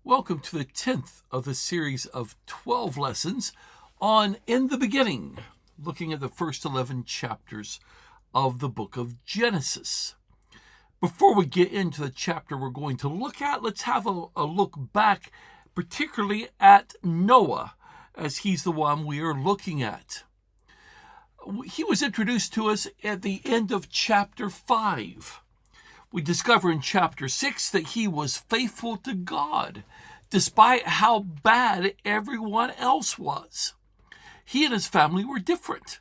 Welcome to the 10th of the series of 12 lessons on In the Beginning, looking at the first 11 chapters of the book of Genesis. Before we get into the chapter we're going to look at, let's have a look back, particularly at Noah, as he's the one we are looking at. He was introduced to us at the end of chapter 5. We discover in chapter 6 that he was faithful to God, despite how bad everyone else was. He and his family were different,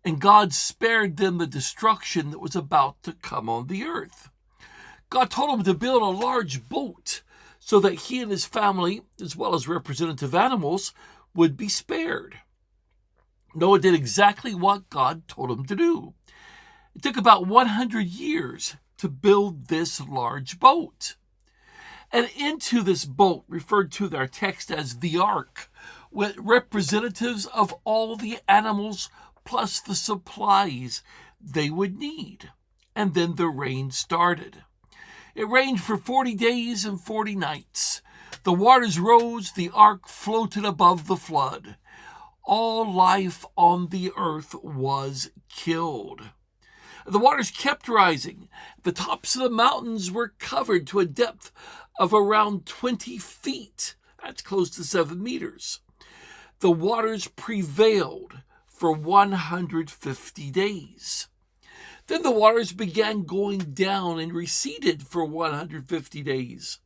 and God spared them the destruction that was about to come on the earth. God told him to build a large boat so that he and his family, as well as representative animals, would be spared. Noah did exactly what God told him to do. It took about 100 years to build this large boat. And into this boat, referred to in our text as the ark, with representatives of all the animals plus the supplies they would need. And then the rain started. It rained for 40 days and 40 nights. The waters rose, the ark floated above the flood. All life on the earth was killed. The waters kept rising. The tops of the mountains were covered to a depth of around 20 feet. That's close to 7 meters. The waters prevailed for 150 days. Then the waters began going down and receded for 150 days.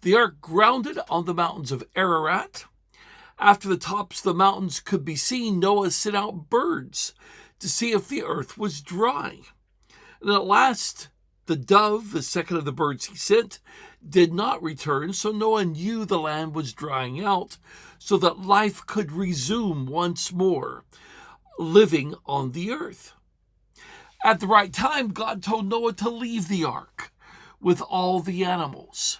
The ark grounded on the mountains of Ararat. After the tops of the mountains could be seen, Noah sent out birds to see if the earth was dry. And at last, the dove, the second of the birds he sent, did not return, so Noah knew the land was drying out, so that life could resume once more, living on the earth. At the right time, God told Noah to leave the ark with all the animals.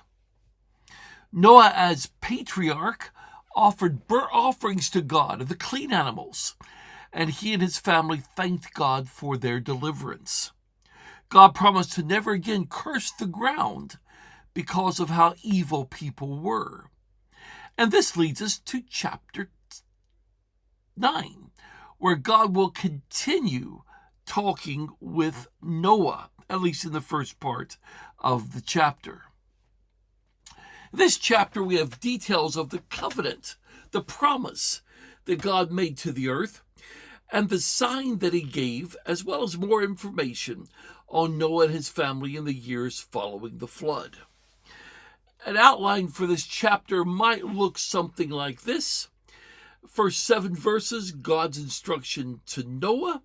Noah, as patriarch, offered burnt offerings to God of the clean animals, and he and his family thanked God for their deliverance. God promised to never again curse the ground because of how evil people were. And this leads us to chapter 9, where God will continue talking with Noah, at least in the first part of the chapter. In this chapter, we have details of the covenant, the promise that God made to the earth, and the sign that he gave, as well as more information on Noah and his family in the years following the flood. An outline for this chapter might look something like this. First 7 verses, God's instruction to Noah,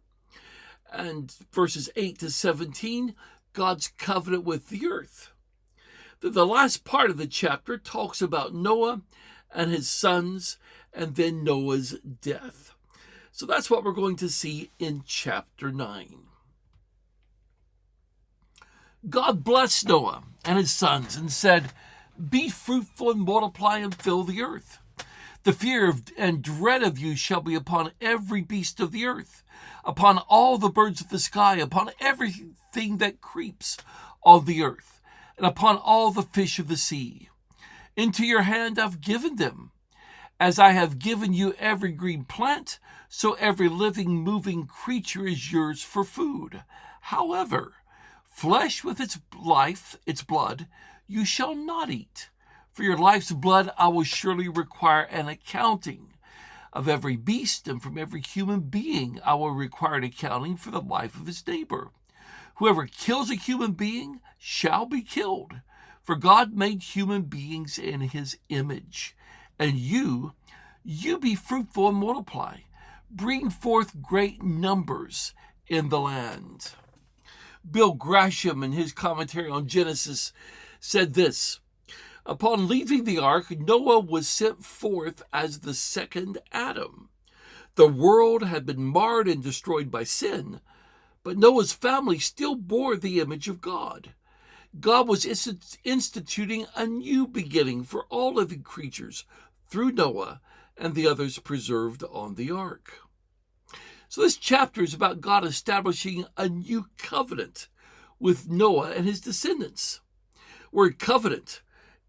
and verses 8 to 17, God's covenant with the earth. The last part of the chapter talks about Noah and his sons, and then Noah's death. So that's what we're going to see in chapter 9. God blessed Noah and his sons and said, "Be fruitful and multiply and fill the earth. The fear and dread of you shall be upon every beast of the earth, upon all the birds of the sky, upon everything that creeps on the earth, and upon all the fish of the sea. Into your hand I've given them. As I have given you every green plant, so every living, moving creature is yours for food. However, flesh with its life, its blood, you shall not eat. For your life's blood I will surely require an accounting. Of every beast and from every human being I will require an accounting for the life of his neighbor. Whoever kills a human being shall be killed. For God made human beings in his image. And you be fruitful and multiply. Bring forth great numbers in the land." Bill Grasham, in his commentary on Genesis, said this: "Upon leaving the ark, Noah was sent forth as the second Adam. The world had been marred and destroyed by sin, but Noah's family still bore the image of God. God was instituting a new beginning for all living creatures through Noah and the others preserved on the ark." So this chapter is about God establishing a new covenant with Noah and his descendants. Word covenant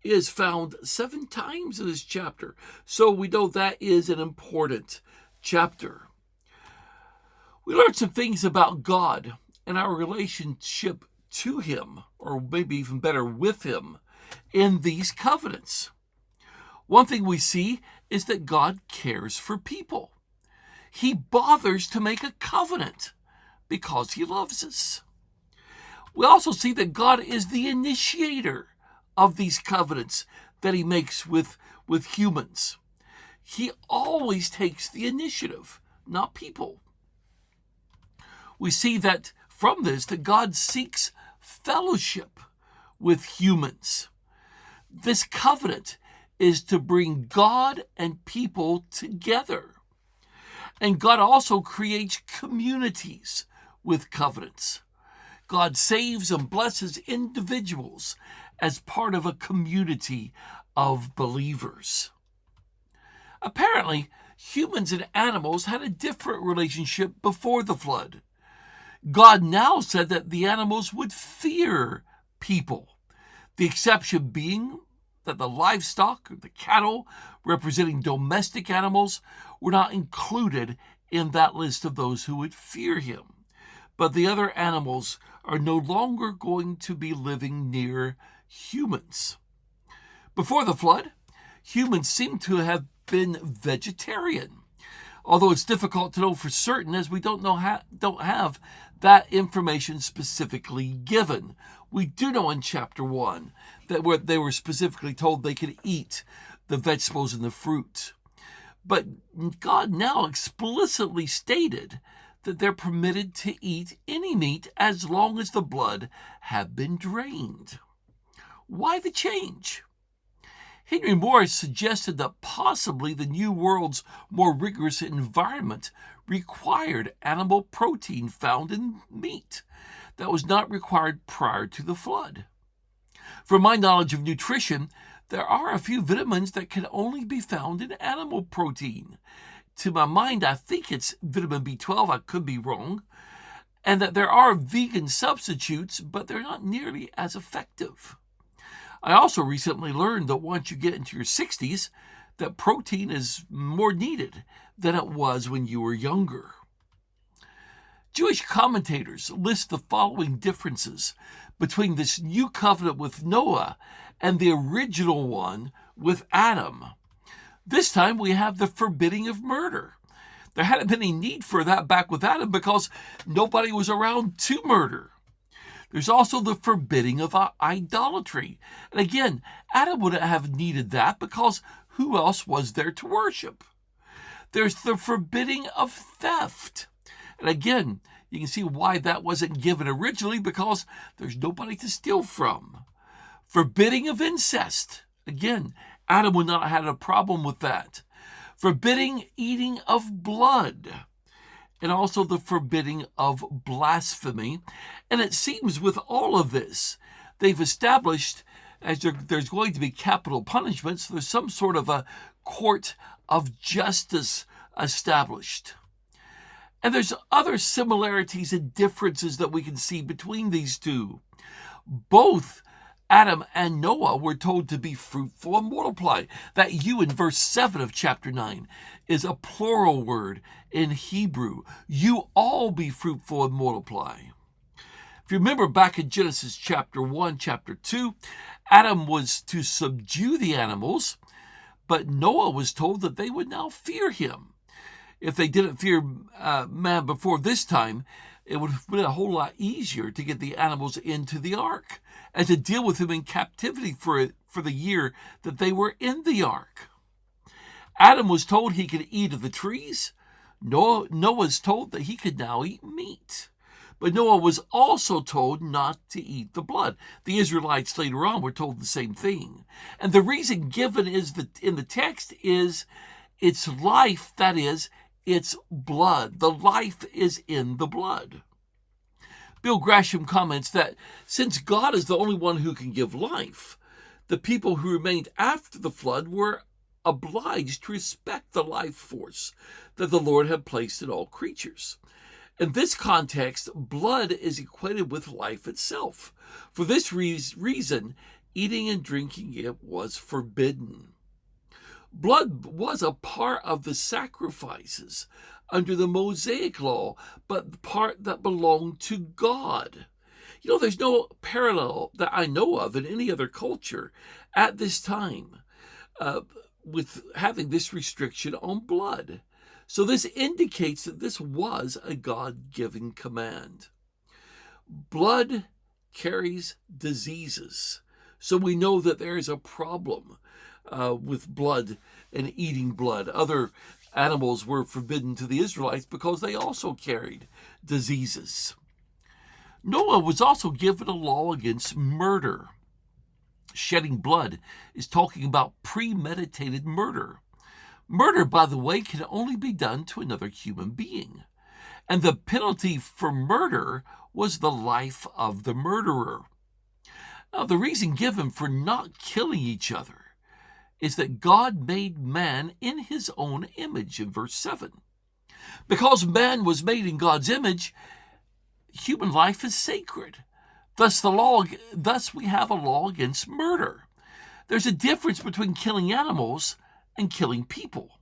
is found 7 times in this chapter. So we know that is an important chapter. We learned some things about God and our relationship to him, or maybe even better with him, in these covenants. One thing we see is that God cares for people. He bothers to make a covenant because he loves us. We also see that God is the initiator of these covenants that he makes with humans. He always takes the initiative, not people. We see that from this that God seeks fellowship with humans. This covenant is to bring God and people together. And God also creates communities with covenants. God saves and blesses individuals as part of a community of believers. Apparently, humans and animals had a different relationship before the flood. God now said that the animals would fear people, the exception being that the livestock, or the cattle, representing domestic animals, were not included in that list of those who would fear him. But the other animals are no longer going to be living near humans. Before the flood, humans seem to have been vegetarian, although it's difficult to know for certain as we don't have that information specifically given. We do know in chapter 1 that they were specifically told they could eat the vegetables and the fruit. But God now explicitly stated that they're permitted to eat any meat as long as the blood had been drained. Why the change? Henry Morris suggested that possibly the New World's more rigorous environment required animal protein found in meat that was not required prior to the flood. From my knowledge of nutrition, there are a few vitamins that can only be found in animal protein. To my mind, I think it's vitamin B12, I could be wrong, and that there are vegan substitutes, but they're not nearly as effective. I also recently learned that once you get into your 60s, that protein is more needed than it was when you were younger. Jewish commentators list the following differences between this new covenant with Noah and the original one with Adam. This time we have the forbidding of murder. There hadn't been any need for that back with Adam because nobody was around to murder. There's also the forbidding of idolatry. And again, Adam wouldn't have needed that because who else was there to worship? There's the forbidding of theft. And again, you can see why that wasn't given originally because there's nobody to steal from. Forbidding of incest. Again, Adam would not have had a problem with that. Forbidding eating of blood. And also the forbidding of blasphemy. And it seems with all of this, they've established, as there's going to be capital punishments, there's some sort of a court of justice established. And there's other similarities and differences that we can see between these two. Both Adam and Noah were told to be fruitful and multiply. That you in verse 7 of chapter 9 is a plural word in Hebrew. You all be fruitful and multiply. If you remember back in Genesis chapter 1, chapter 2, Adam was to subdue the animals, but Noah was told that they would now fear him. If they didn't fear man before this time, it would have been a whole lot easier to get the animals into the ark and to deal with them in captivity for the year that they were in the ark. Adam was told he could eat of the trees. Noah's told that he could now eat meat. But Noah was also told not to eat the blood. The Israelites later on were told the same thing. And the reason given in the text is it's life, that is, it's blood. The life is in the blood. Bill Grasham comments that since God is the only one who can give life, the people who remained after the flood were obliged to respect the life force that the Lord had placed in all creatures. In this context, blood is equated with life itself. For this reason, eating and drinking it was forbidden. Blood was a part of the sacrifices under the Mosaic law, but the part that belonged to God. There's no parallel that I know of in any other culture at this time with having this restriction on blood. So this indicates that this was a God-given command. Blood carries diseases. So we know that there is a problem with blood and eating blood. Other animals were forbidden to the Israelites because they also carried diseases. Noah was also given a law against murder. Shedding blood is talking about premeditated murder. Murder, by the way, can only be done to another human being. And the penalty for murder was the life of the murderer. Now, the reason given for not killing each other is that God made man in his own image in verse 7. Because man was made in God's image, human life is sacred. Thus we have a law against murder. There's a difference between killing animals and killing people.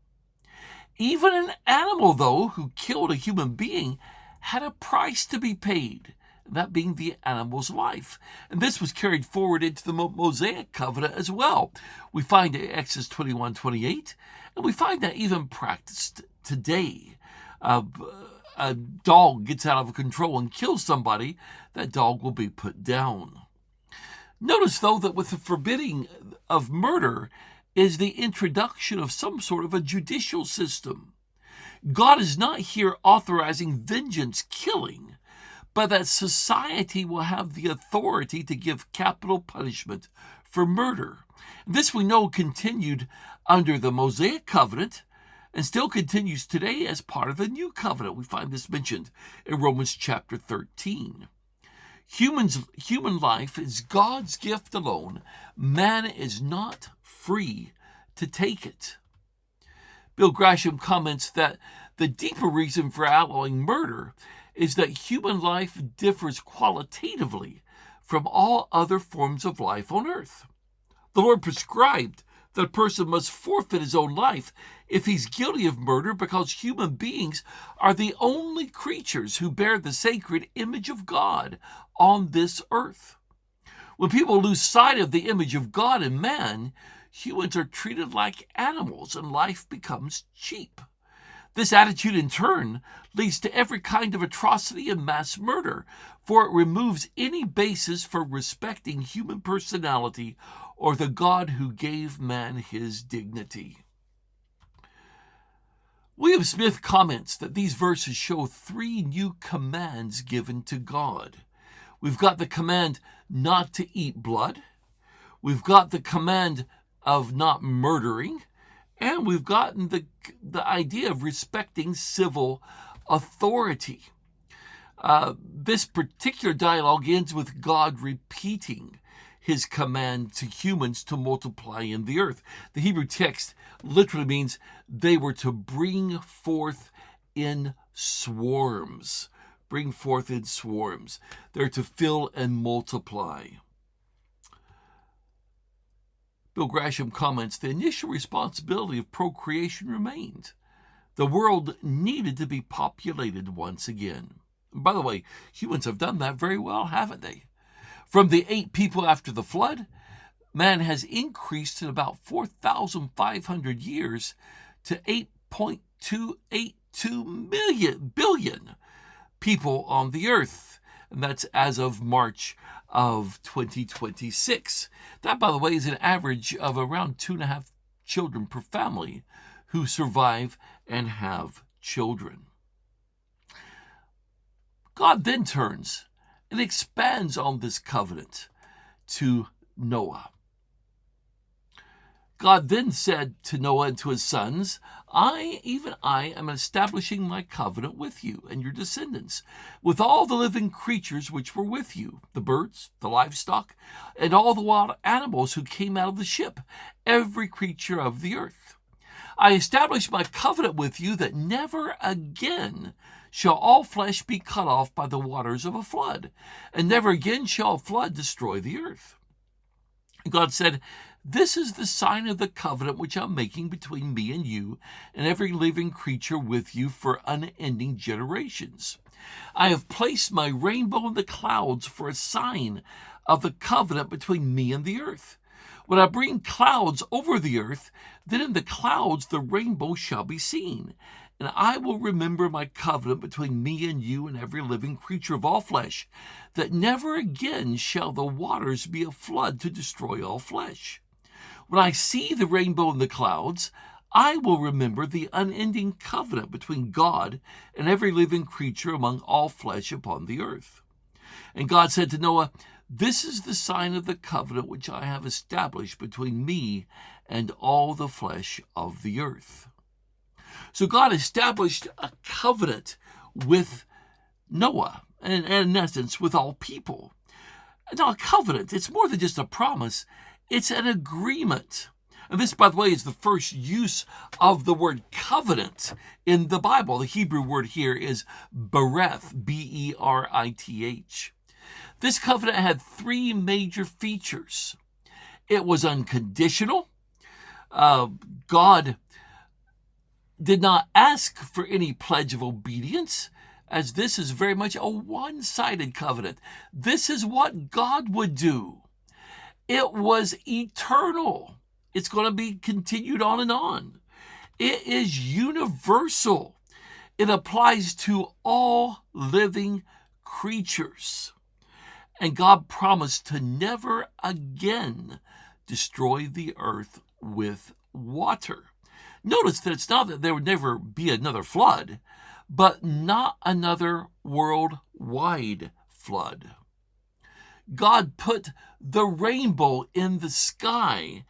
Even an animal, though, who killed a human being had a price to be paid, that being the animal's life. And this was carried forward into the Mosaic covenant as well. We find it in Exodus 21:28, and we find that even practiced today. A dog gets out of control and kills somebody, that dog will be put down. Notice, though, that with the forbidding of murder is the introduction of some sort of a judicial system. God is not here authorizing vengeance killing, but that society will have the authority to give capital punishment for murder. This we know continued under the Mosaic covenant and still continues today as part of the new covenant. We find this mentioned in Romans chapter 13. Human life is God's gift alone. Man is not free to take it. Bill Grasham comments that the deeper reason for outlawing murder is that human life differs qualitatively from all other forms of life on earth. The Lord prescribed that a person must forfeit his own life if he's guilty of murder because human beings are the only creatures who bear the sacred image of God on this earth. When people lose sight of the image of God in man, humans are treated like animals and life becomes cheap. This attitude, in turn, leads to every kind of atrocity and mass murder, for it removes any basis for respecting human personality or the God who gave man his dignity. William Smith comments that these verses show three new commands given to God. We've got the command not to eat blood. We've got the command of not murdering. And we've gotten the idea of respecting civil authority. This particular dialogue ends with God repeating his command to humans to multiply in the earth. The Hebrew text literally means they were to bring forth in swarms. Bring forth in swarms. They're to fill and multiply. Bill Grasham comments, the initial responsibility of procreation remained. The world needed to be populated once again. And by the way, humans have done that very well, haven't they? From the 8 people after the flood, man has increased in about 4,500 years to 8.282 billion people on the earth. And that's as of March of 2026. That, by the way, is an average of around 2.5 children per family who survive and have children. God then turns and expands on this covenant to Noah. God then said to Noah and to his sons, even I am establishing my covenant with you and your descendants, with all the living creatures which were with you, the birds, the livestock, and all the wild animals who came out of the ship, every creature of the earth. I establish my covenant with you that never again shall all flesh be cut off by the waters of a flood, and never again shall a flood destroy the earth. God said, "This is the sign of the covenant which I'm making between me and you and every living creature with you for unending generations. I have placed my rainbow in the clouds for a sign of the covenant between me and the earth. When I bring clouds over the earth, then in the clouds the rainbow shall be seen. And I will remember my covenant between me and you and every living creature of all flesh, that never again shall the waters be a flood to destroy all flesh. When I see the rainbow in the clouds, I will remember the unending covenant between God and every living creature among all flesh upon the earth." And God said to Noah, "This is the sign of the covenant which I have established between me and all the flesh of the earth." So God established a covenant with Noah, and in essence with all people. Now, a covenant, it's more than just a promise, it's an agreement. And this, by the way, is the first use of the word covenant in the Bible. The Hebrew word here is berith, B-E-R-I-T-H. This covenant had three major features. It was unconditional. God did not ask for any pledge of obedience, as this is very much a one-sided covenant. This is what God would do. It was eternal. It's going to be continued on and on. It is universal. It applies to all living creatures. And God promised to never again destroy the earth with water. Notice that it's not that there would never be another flood, but not another worldwide flood. God put the rainbow in the sky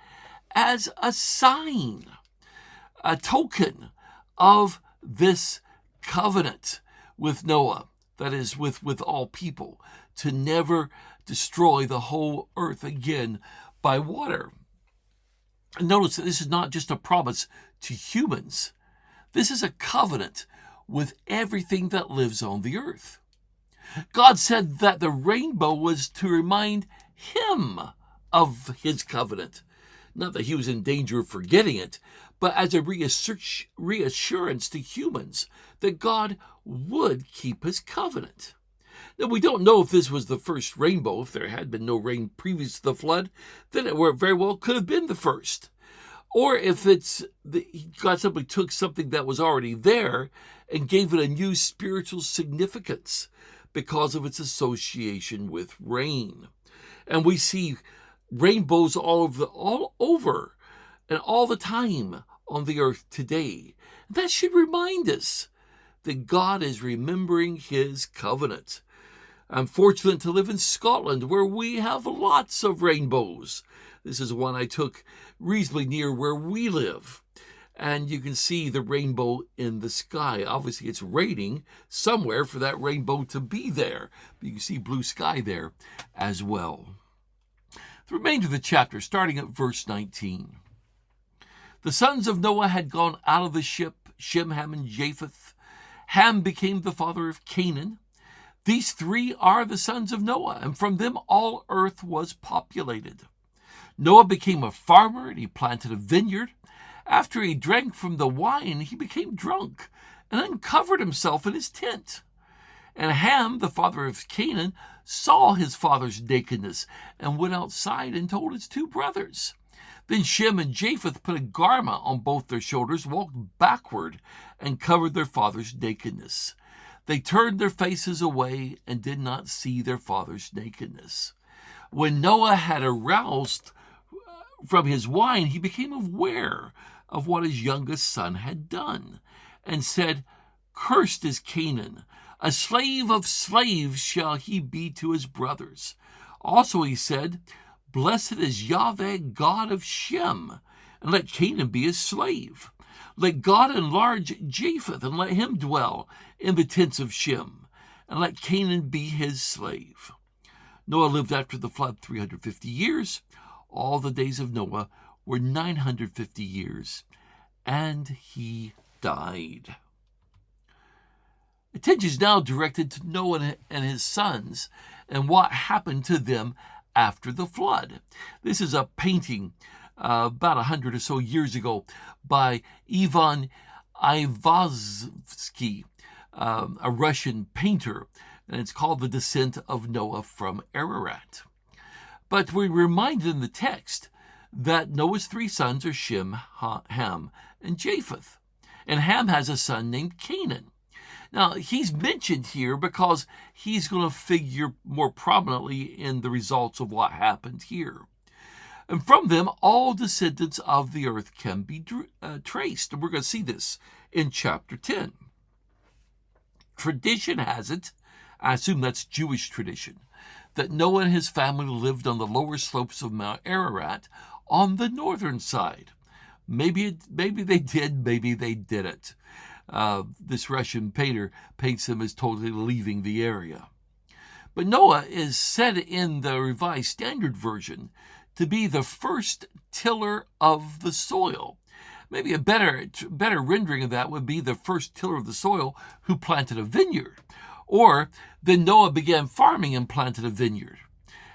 as a sign, a token of this covenant with Noah, that is, with all people, to never destroy the whole earth again by water. And notice that this is not just a promise to humans. This is a covenant with everything that lives on the earth. God said that the rainbow was to remind him of his covenant. Not that he was in danger of forgetting it, but as a reassurance to humans that God would keep his covenant. Now, we don't know if this was the first rainbow. If there had been no rain previous to the flood, then it very well could have been the first. Or if God simply took something that was already there and gave it a new spiritual significance because of its association with rain. And we see rainbows all over and all the time on the earth today. That should remind us that God is remembering his covenant. I'm fortunate to live in Scotland, where we have lots of rainbows. This is one I took reasonably near where we live. And you can see the rainbow in the sky. Obviously, it's raining somewhere for that rainbow to be there. But you can see blue sky there as well. The remainder of the chapter, starting at verse 19. The sons of Noah had gone out of the ship, Shem, Ham, and Japheth. Ham became the father of Canaan. These three are the sons of Noah, and from them all earth was populated. Noah became a farmer, and he planted a vineyard. After he drank from the wine, he became drunk and uncovered himself in his tent. And Ham, the father of Canaan, saw his father's nakedness and went outside and told his two brothers. Then Shem and Japheth put a garment on both their shoulders, walked backward, and covered their father's nakedness. They turned their faces away and did not see their father's nakedness. When Noah had aroused from his wine, he became aware of what his youngest son had done, and said, "Cursed is Canaan, a slave of slaves shall he be to his brothers." Also he said, "Blessed is Yahweh, God of Shem, and let Canaan be his slave. Let God enlarge Japheth, and let him dwell in the tents of Shem, and let Canaan be his slave." Noah lived after the flood 350 years. All the days of Noah were 950 years, and he died. Attention is now directed to Noah and his sons and what happened to them after the flood. This is a painting about 100 or so years ago by Ivan Ivazovsky, a Russian painter, and it's called The Descent of Noah from Ararat. But we're reminded in the text that Noah's three sons are Shem, Ham, and Japheth. And Ham has a son named Canaan. Now, he's mentioned here because he's going to figure more prominently in the results of what happened here. And from them, all descendants of the earth can be traced. And we're going to see this in chapter 10. Tradition has it, I assume that's Jewish tradition, that Noah and his family lived on the lower slopes of Mount Ararat on the northern side. Maybe they did, maybe they didn't. This Russian painter paints them as totally leaving the area. But Noah is said in the Revised Standard Version to be the first tiller of the soil. Maybe a better rendering of that would be the first tiller of the soil who planted a vineyard. Or then Noah began farming and planted a vineyard,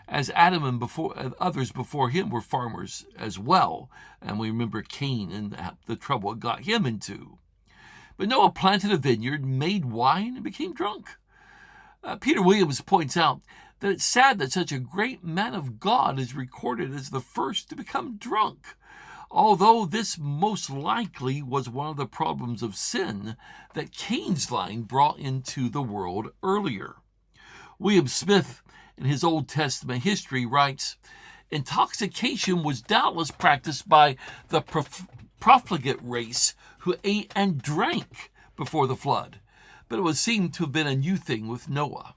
as Adam and others before him were farmers as well. And we remember Cain and the trouble it got him into. But Noah planted a vineyard, made wine, and became drunk. Peter Williams points out that it's sad that such a great man of God is recorded as the first to become drunk, although this most likely was one of the problems of sin that Cain's line brought into the world earlier. William Smith, in his Old Testament history, writes, "Intoxication was doubtless practiced by the profligate race who ate and drank before the flood, but it would seem to have been a new thing with Noah."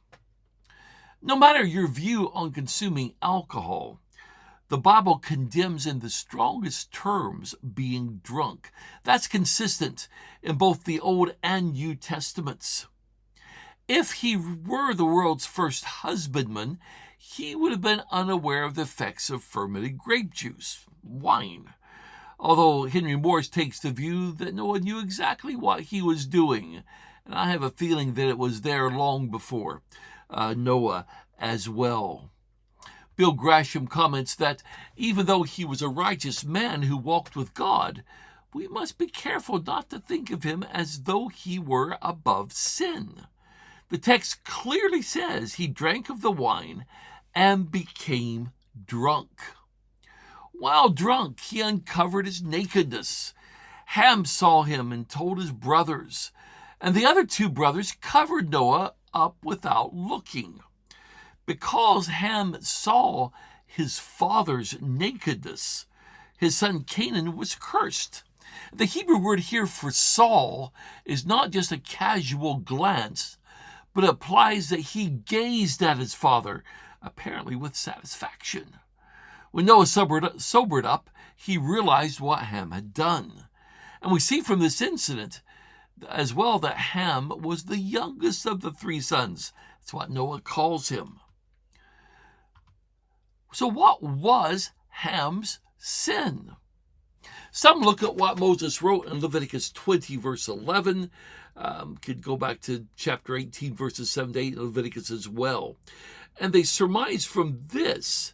No matter your view on consuming alcohol, the Bible condemns in the strongest terms being drunk. That's consistent in both the Old and New Testaments. If he were the world's first husbandman, he would have been unaware of the effects of fermented grape juice, wine. Although Henry Morris takes the view that Noah knew exactly what he was doing, and I have a feeling that it was there long before Noah as well. Bill Grasham comments that even though he was a righteous man who walked with God, we must be careful not to think of him as though he were above sin. The text clearly says he drank of the wine and became drunk. While drunk, he uncovered his nakedness. Ham saw him and told his brothers, and the other two brothers covered Noah up without looking. Because Ham saw his father's nakedness, his son Canaan was cursed. The Hebrew word here for saw is not just a casual glance, but implies that he gazed at his father, apparently with satisfaction. When Noah sobered up, he realized what Ham had done. And we see from this incident as well that Ham was the youngest of the three sons. That's what Noah calls him. So what was Ham's sin? Some look at what Moses wrote in Leviticus 20, verse 11. Could go back to chapter 18, verses 7 to 8 in Leviticus as well. And they surmise from this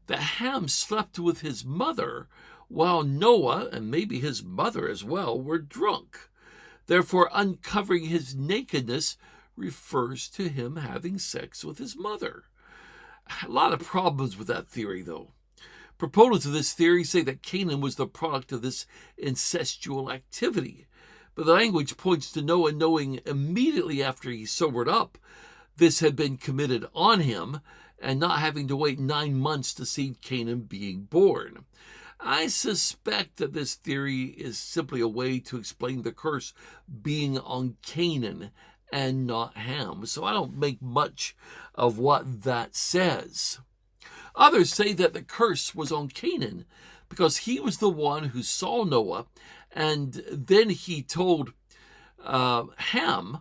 that Ham slept with his mother while Noah, and maybe his mother as well, were drunk. Therefore, uncovering his nakedness refers to him having sex with his mother. A lot of problems with that theory, though. Proponents of this theory say that Canaan was the product of this incestual activity, but the language points to Noah knowing immediately after he sobered up this had been committed on him and not having to wait 9 months to see Canaan being born. I suspect that this theory is simply a way to explain the curse being on Canaan and not Ham, so I don't make much of what that says. Others say that the curse was on Canaan because he was the one who saw Noah, and then he told Ham,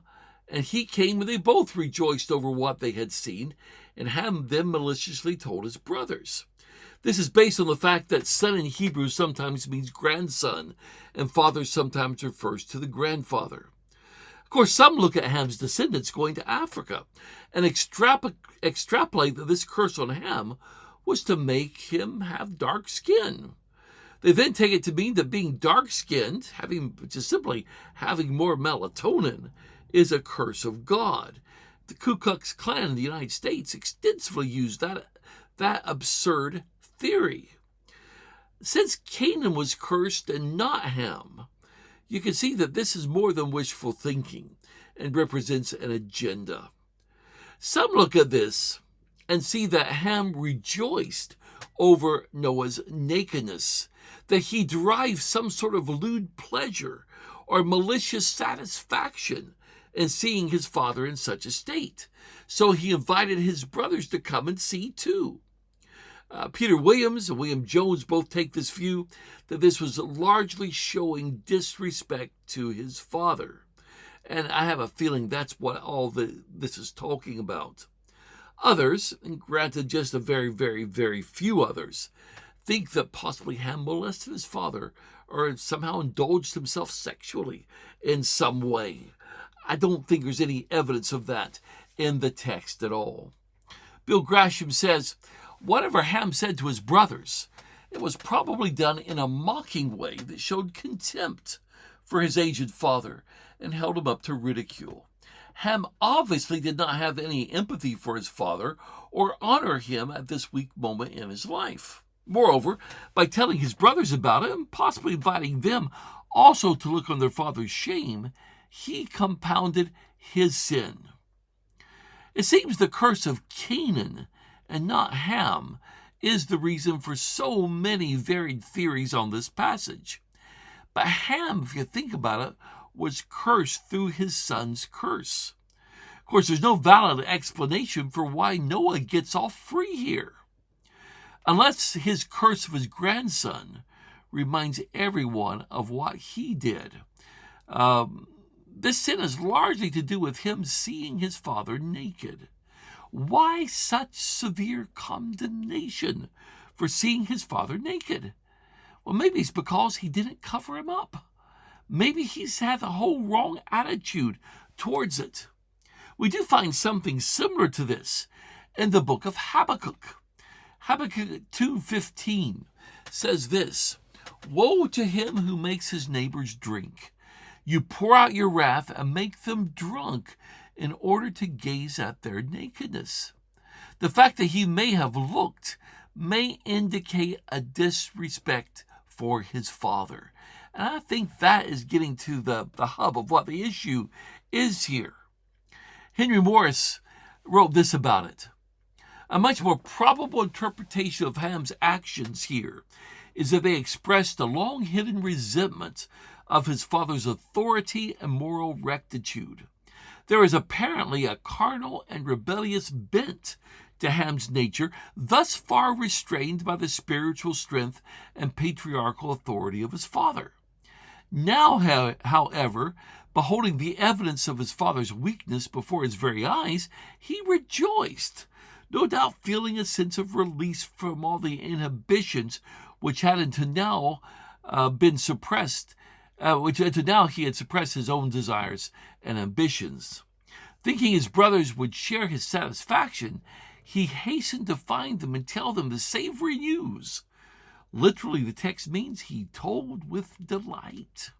and he came and they both rejoiced over what they had seen, and Ham then maliciously told his brothers. This is based on the fact that son in Hebrew sometimes means grandson, and father sometimes refers to the grandfather. Of course, some look at Ham's descendants going to Africa and extrapolate that this curse on Ham was to make him have dark skin. They then take it to mean that being dark-skinned, just simply having more melatonin, is a curse of God. The Ku Klux Klan in the United States extensively used that absurd theory. Since Canaan was cursed and not Ham, you can see that this is more than wishful thinking and represents an agenda. Some look at this and see that Ham rejoiced over Noah's nakedness, that he derived some sort of lewd pleasure or malicious satisfaction in seeing his father in such a state. So he invited his brothers to come and see too. Peter Williams and William Jones both take this view that this was largely showing disrespect to his father. And I have a feeling that's what all this is talking about. Others, and granted just a very, very, very few others, think that possibly Ham molested his father or somehow indulged himself sexually in some way. I don't think there's any evidence of that in the text at all. Bill Grasham says, whatever Ham said to his brothers, it was probably done in a mocking way that showed contempt for his aged father and held him up to ridicule. Ham obviously did not have any empathy for his father or honor him at this weak moment in his life. Moreover, by telling his brothers about it and possibly inviting them also to look on their father's shame, he compounded his sin. It seems the curse of Canaan and not Ham is the reason for so many varied theories on this passage. But Ham, if you think about it, was cursed through his son's curse. Of course, there's no valid explanation for why Noah gets off free here, unless his curse of his grandson reminds everyone of what he did. This sin is largely to do with him seeing his father naked. Why such severe condemnation for seeing his father naked? Well, maybe it's because he didn't cover him up. Maybe he's had the whole wrong attitude towards it. We do find something similar to this in the book of Habakkuk. Habakkuk 2:15 says this, "Woe to him who makes his neighbors drink. You pour out your wrath and make them drunk in order to gaze at their nakedness." The fact that he may have looked may indicate a disrespect for his father. And I think that is getting to the hub of what the issue is here. Henry Morris wrote this about it. A much more probable interpretation of Ham's actions here is that they expressed a long-hidden resentment of his father's authority and moral rectitude. There is apparently a carnal and rebellious bent to Ham's nature, thus far restrained by the spiritual strength and patriarchal authority of his father. Now, however, beholding the evidence of his father's weakness before his very eyes, he rejoiced, no doubt feeling a sense of release from all the inhibitions which had until now been suppressed, which until now he had suppressed his own desires and ambitions. Thinking his brothers would share his satisfaction, he hastened to find them and tell them the savory news. Literally, the text means he told with delight.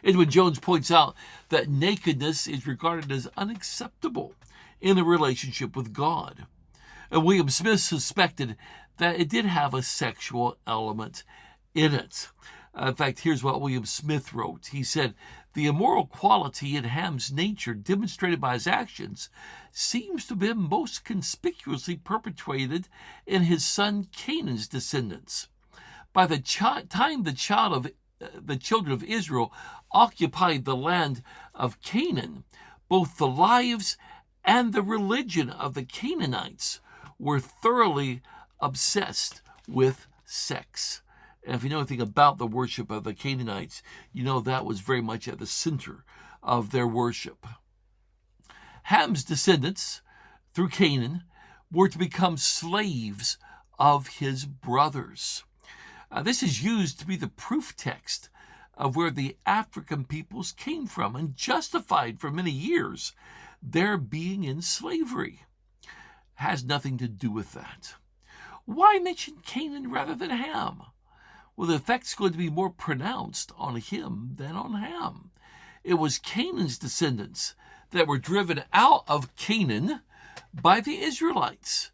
Edwin Jones points out that nakedness is regarded as unacceptable in a relationship with God. And William Smith suspected that it did have a sexual element in it. In fact, here's what William Smith wrote. He said, "The immoral quality in Ham's nature demonstrated by his actions seems to have been most conspicuously perpetrated in his son Canaan's descendants. By the time the children of Israel occupied the land of Canaan, both the lives and the religion of the Canaanites were thoroughly obsessed with sex." And if you know anything about the worship of the Canaanites, you know that was very much at the center of their worship. Ham's descendants, through Canaan, were to become slaves of his brothers. This is used to be the proof text of where the African peoples came from and justified for many years their being in slavery. Has nothing to do with that. Why mention Canaan rather than Ham? Well, the effect's going to be more pronounced on him than on Ham. It was Canaan's descendants that were driven out of Canaan by the Israelites,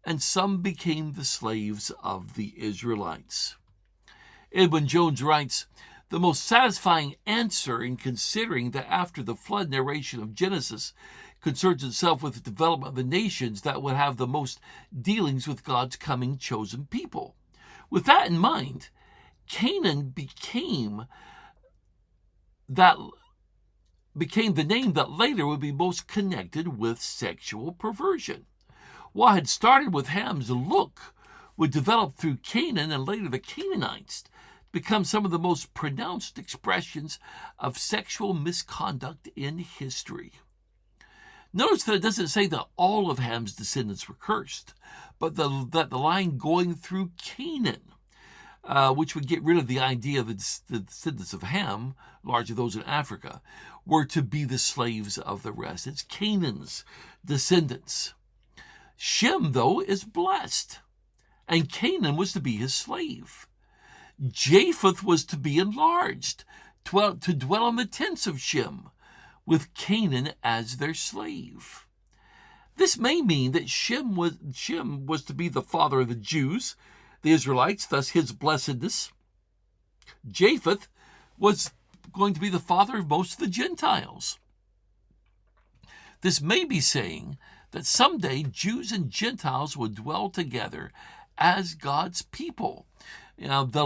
and some became the slaves of the Israelites. Edwin Jones writes, the most satisfying answer in considering that after the flood narration of Genesis concerns itself with the development of the nations that would have the most dealings with God's coming chosen people. With that in mind, Canaan became the name that later would be most connected with sexual perversion. What had started with Ham's look would develop through Canaan and later the Canaanites become some of the most pronounced expressions of sexual misconduct in history. Notice that it doesn't say that all of Ham's descendants were cursed, but that the line going through Canaan, which would get rid of the idea that the descendants of Ham, largely those in Africa, were to be the slaves of the rest. It's Canaan's descendants. Shem, though, is blessed, and Canaan was to be his slave. Japheth was to be enlarged, to dwell in the tents of Shem, with Canaan as their slave. This may mean that Shem was to be the father of the Jews, the Israelites, thus his blessedness. Japheth was going to be the father of most of the Gentiles. This may be saying that someday Jews and Gentiles would dwell together as God's people. The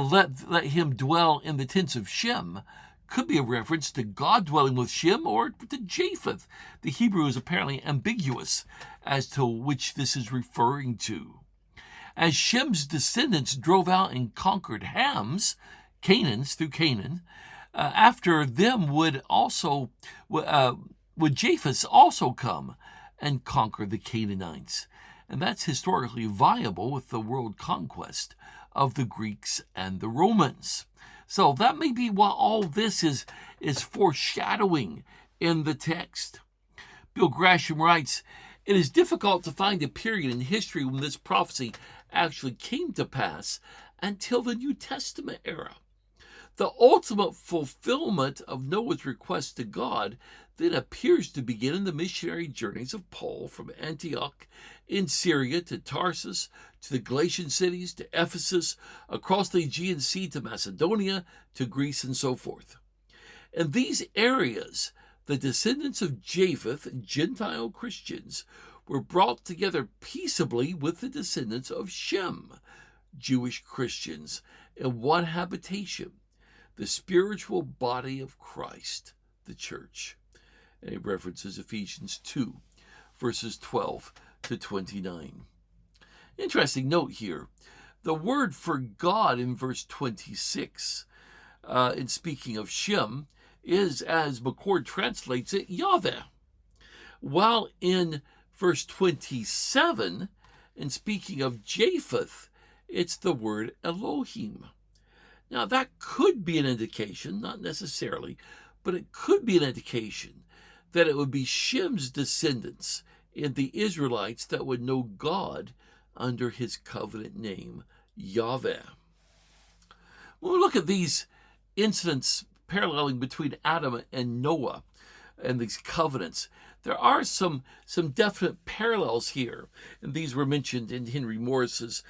let him dwell in the tents of Shem could be a reference to God dwelling with Shem or to Japheth. The Hebrew is apparently ambiguous as to which this is referring to. As Shem's descendants drove out and conquered Ham's, Canaan's through Canaan, after them would Japheth also come and conquer the Canaanites. And that's historically viable with the world conquest of the Greeks and the Romans. So that may be what all this is foreshadowing in the text. Bill Grasham writes, it is difficult to find a period in history when this prophecy actually came to pass until the New Testament era. The ultimate fulfillment of Noah's request to God then appears to begin in the missionary journeys of Paul from Antioch in Syria to Tarsus, to the Galatian cities, to Ephesus, across the Aegean Sea to Macedonia, to Greece, and so forth. In these areas, the descendants of Japheth, Gentile Christians, were brought together peaceably with the descendants of Shem, Jewish Christians, in one habitation, the spiritual body of Christ, the church. And it references Ephesians 2, verses 12 to 29. Interesting note here. The word for God in verse 26, in speaking of Shem, is, as McCord translates it, Yahweh. While in verse 27, in speaking of Japheth, it's the word Elohim. Now, that could be an indication, not necessarily, but it could be an indication that it would be Shem's descendants in the Israelites that would know God under his covenant name, Yahweh. When we look at these incidents paralleling between Adam and Noah and these covenants, there are some definite parallels here, and these were mentioned in Henry Morris's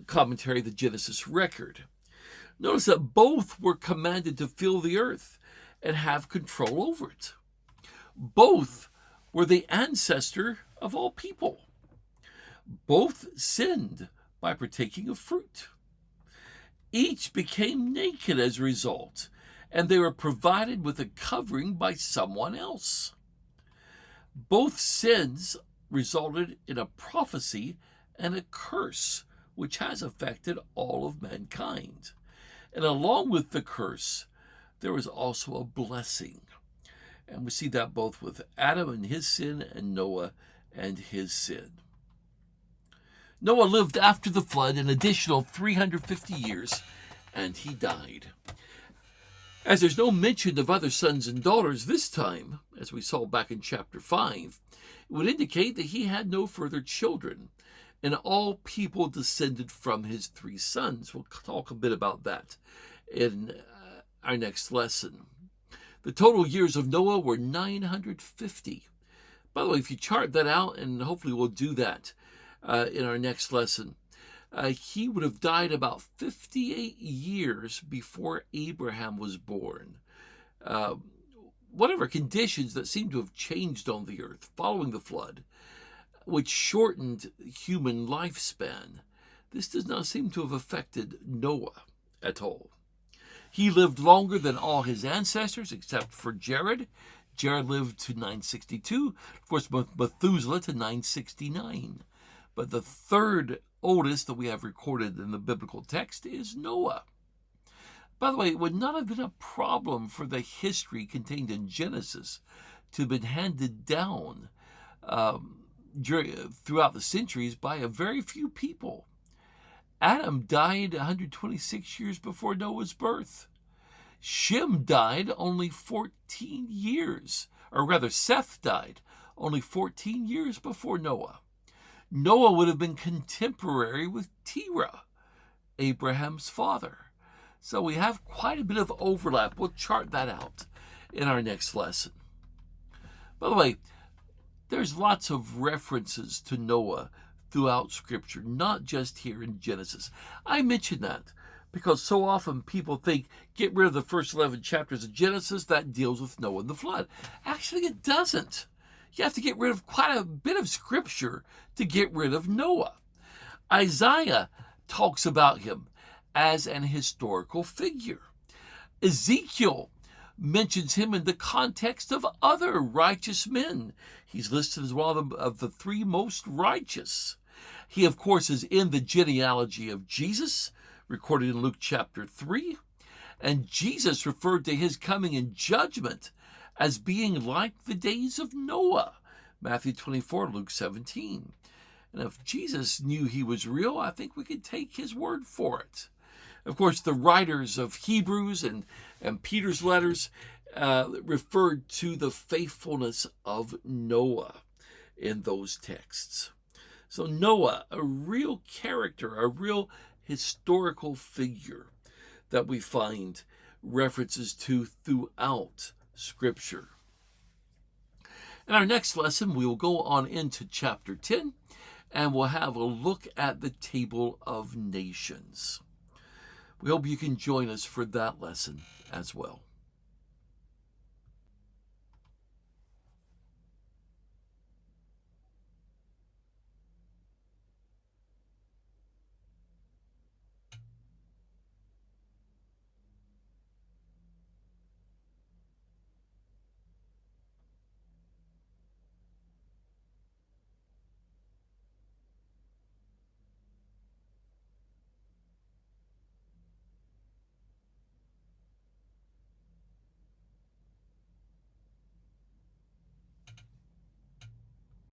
commentary, The Genesis Record. Notice that both were commanded to fill the earth and have control over it. Both were the ancestor of all people. Both sinned by partaking of fruit. Each became naked as a result, and they were provided with a covering by someone else. Both sins resulted in a prophecy and a curse, which has affected all of mankind. And along with the curse, there was also a blessing. And we see that both with Adam and his sin and Noah and his sin. Noah lived after the flood an additional 350 years, and he died. As there's no mention of other sons and daughters this time, as we saw back in chapter 5, it would indicate that he had no further children, and all people descended from his 3 sons. We'll talk a bit about that in our next lesson. The total years of Noah were 950. By the way, if you chart that out, and hopefully we'll do that in our next lesson, he would have died about 58 years before Abraham was born. Whatever conditions that seem to have changed on the earth following the flood, which shortened human lifespan, this does not seem to have affected Noah at all. He lived longer than all his ancestors except for Jared. Jared lived to 962. Of course, Methuselah to 969. But the third oldest that we have recorded in the biblical text is Noah. By the way, it would not have been a problem for the history contained in Genesis to have been handed down throughout the centuries by a very few people. Adam died 126 years before Noah's birth. Shem died only 14 years, or rather Seth died only 14 years before Noah. Noah would have been contemporary with Terah, Abraham's father. So we have quite a bit of overlap. We'll chart that out in our next lesson. By the way, there's lots of references to Noah throughout Scripture, not just here in Genesis. I mention that because so often people think, get rid of the first 11 chapters of Genesis, that deals with Noah and the flood. Actually, it doesn't. You have to get rid of quite a bit of Scripture to get rid of Noah. Isaiah talks about him as an historical figure. Ezekiel mentions him in the context of other righteous men. He's listed as one of the 3 most righteous. He, of course, is in the genealogy of Jesus, recorded in Luke chapter 3. And Jesus referred to his coming in judgment as being like the days of Noah, Matthew 24, Luke 17. And if Jesus knew he was real, I think we could take his word for it. Of course, the writers of Hebrews and Peter's letters referred to the faithfulness of Noah in those texts. So Noah, a real character, a real historical figure that we find references to throughout Scripture. In our next lesson, we will go on into chapter 10, and we'll have a look at the Table of Nations. We hope you can join us for that lesson as well.